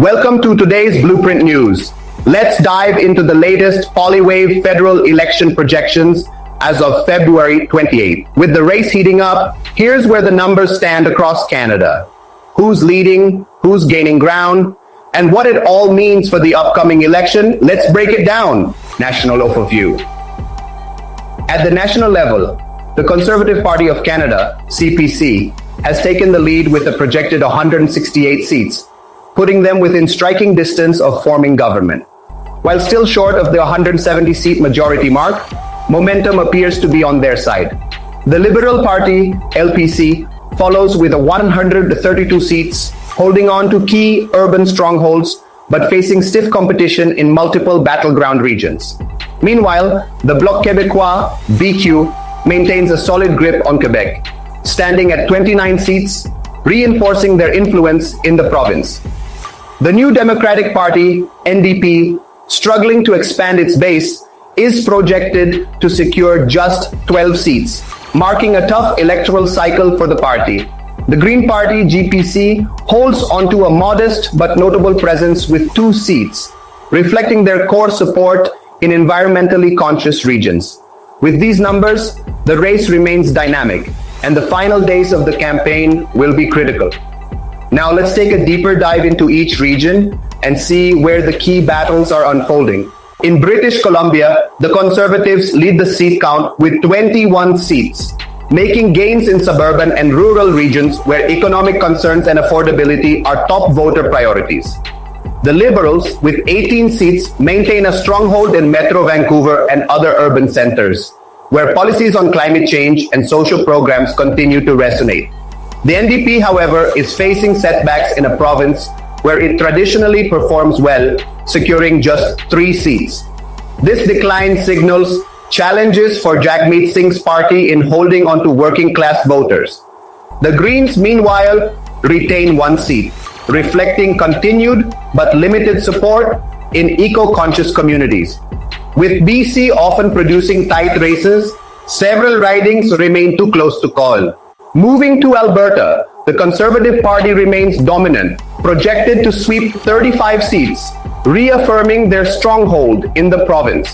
Welcome to today's Blueprint News. Let's dive into the latest PoliWave federal election projections as of February 28. With the race heating up, here's where the numbers stand across Canada. Who's leading, who's gaining ground, and what it all means for the upcoming election. Let's break it down. National overview. At the national level, the Conservative Party of Canada, CPC, has taken the lead with a projected 168 seats, putting them within striking distance of forming government. While still short of the 170-seat majority mark, momentum appears to be on their side. The Liberal Party, LPC, follows with 132 seats, holding on to key urban strongholds, but facing stiff competition in multiple battleground regions. Meanwhile, the Bloc Québécois, BQ, maintains a solid grip on Quebec, standing at 29 seats, reinforcing their influence in the province. The New Democratic Party, NDP, struggling to expand its base, is projected to secure just 12 seats, marking a tough electoral cycle for the party. The Green Party, GPC, holds onto a modest but notable presence with 2 seats, reflecting their core support in environmentally conscious regions. With these numbers, the race remains dynamic, and the final days of the campaign will be critical. Now let's take a deeper dive into each region and see where the key battles are unfolding. In British Columbia, the Conservatives lead the seat count with 21 seats, making gains in suburban and rural regions where economic concerns and affordability are top voter priorities. The Liberals, with 18 seats, maintain a stronghold in Metro Vancouver and other urban centers, where policies on climate change and social programs continue to resonate. The NDP, however, is facing setbacks in a province where it traditionally performs well, securing just 3 seats. This decline signals challenges for Jagmeet Singh's party in holding on to working-class voters. The Greens, meanwhile, retain 1 seat, reflecting continued but limited support in eco-conscious communities. With BC often producing tight races, several ridings remain too close to call. Moving to Alberta, the Conservative Party remains dominant, projected to sweep 35 seats, reaffirming their stronghold in the province.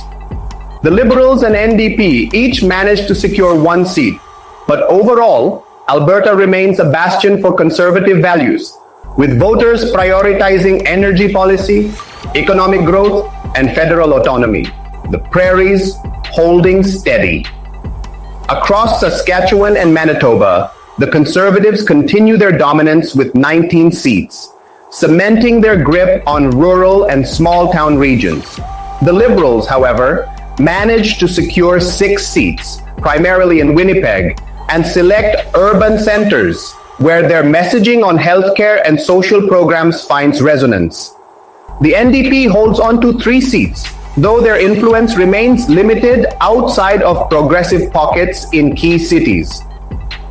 The Liberals and NDP each managed to secure 1 seat, but overall, Alberta remains a bastion for conservative values, with voters prioritizing energy policy, economic growth, and federal autonomy. The prairies holding steady. Across Saskatchewan and Manitoba, the Conservatives continue their dominance with 19 seats, cementing their grip on rural and small-town regions. The Liberals, however, managed to secure 6 seats, primarily in Winnipeg, and select urban centers, where their messaging on healthcare and social programs finds resonance. The NDP holds on to 3 seats, though their influence remains limited outside of progressive pockets in key cities.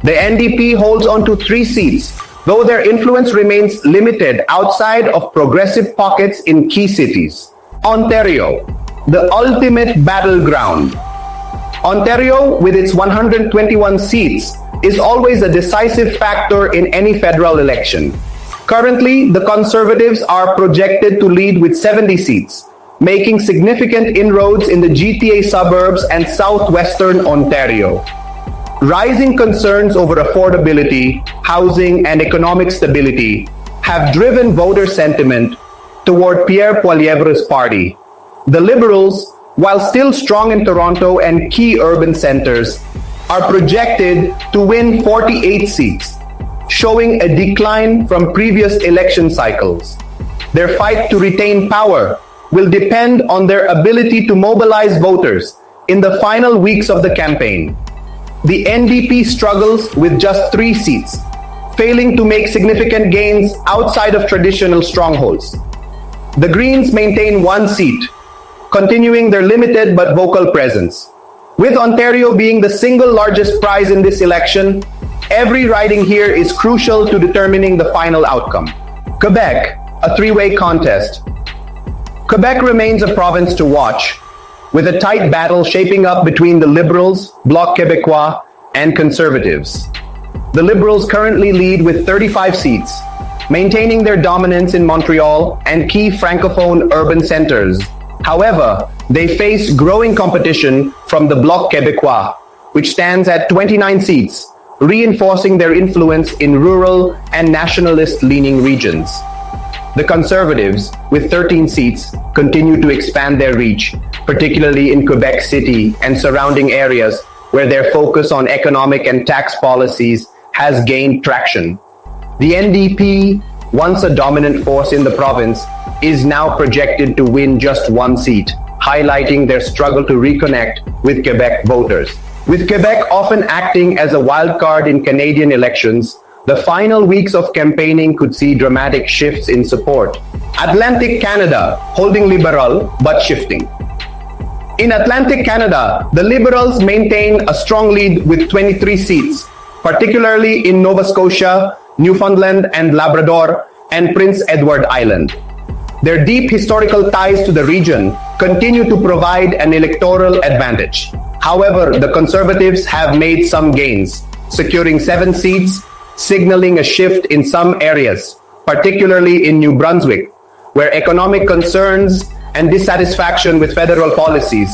The NDP holds on to 3 seats, though their influence remains limited outside of progressive pockets in key cities. Ontario, the ultimate battleground. Ontario, with its 121 seats, is always a decisive factor in any federal election. Currently, the Conservatives are projected to lead with 70 seats, making significant inroads in the GTA suburbs and southwestern Ontario. Rising concerns over affordability, housing, and economic stability have driven voter sentiment toward Pierre Poilievre's party. The Liberals, while still strong in Toronto and key urban centers, are projected to win 48 seats, showing a decline from previous election cycles. Their fight to retain power will depend on their ability to mobilize voters in the final weeks of the campaign. The NDP struggles with just 3 seats, failing to make significant gains outside of traditional strongholds. The Greens maintain 1 seat, continuing their limited but vocal presence. With Ontario being the single largest prize in this election, every riding here is crucial to determining the final outcome. Quebec, a 3-way contest. Quebec remains a province to watch, with a tight battle shaping up between the Liberals, Bloc Québécois, and Conservatives. The Liberals currently lead with 35 seats, maintaining their dominance in Montreal and key francophone urban centers. However, they face growing competition from the Bloc Québécois, which stands at 29 seats, reinforcing their influence in rural and nationalist-leaning regions. The Conservatives, with 13 seats, continue to expand their reach, particularly in Quebec City and surrounding areas where their focus on economic and tax policies has gained traction. The NDP, once a dominant force in the province, is now projected to win just one seat, highlighting their struggle to reconnect with Quebec voters. With Quebec often acting as a wild card in Canadian elections, the final weeks of campaigning could see dramatic shifts in support. Atlantic Canada, holding Liberal but shifting. In Atlantic Canada, the Liberals maintain a strong lead with 23 seats, particularly in Nova Scotia, Newfoundland and Labrador, and Prince Edward Island. Their deep historical ties to the region continue to provide an electoral advantage. However, the Conservatives have made some gains, securing 7 seats, signaling a shift in some areas, particularly in New Brunswick, where economic concerns and dissatisfaction with federal policies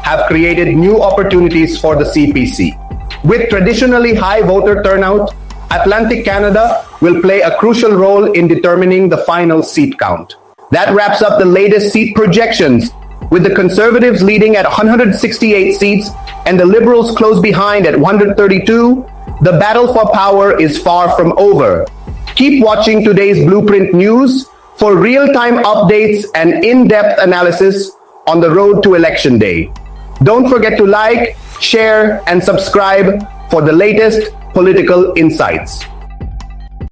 have created new opportunities for the CPC. With traditionally high voter turnout, Atlantic Canada will play a crucial role in determining the final seat count. That wraps up the latest seat projections, with the Conservatives leading at 168 seats and the Liberals close behind at 132. The battle for power is far from over. Keep watching today's Blueprint News for real-time updates and in-depth analysis on the road to Election Day. Don't forget to like, share, and subscribe for the latest political insights.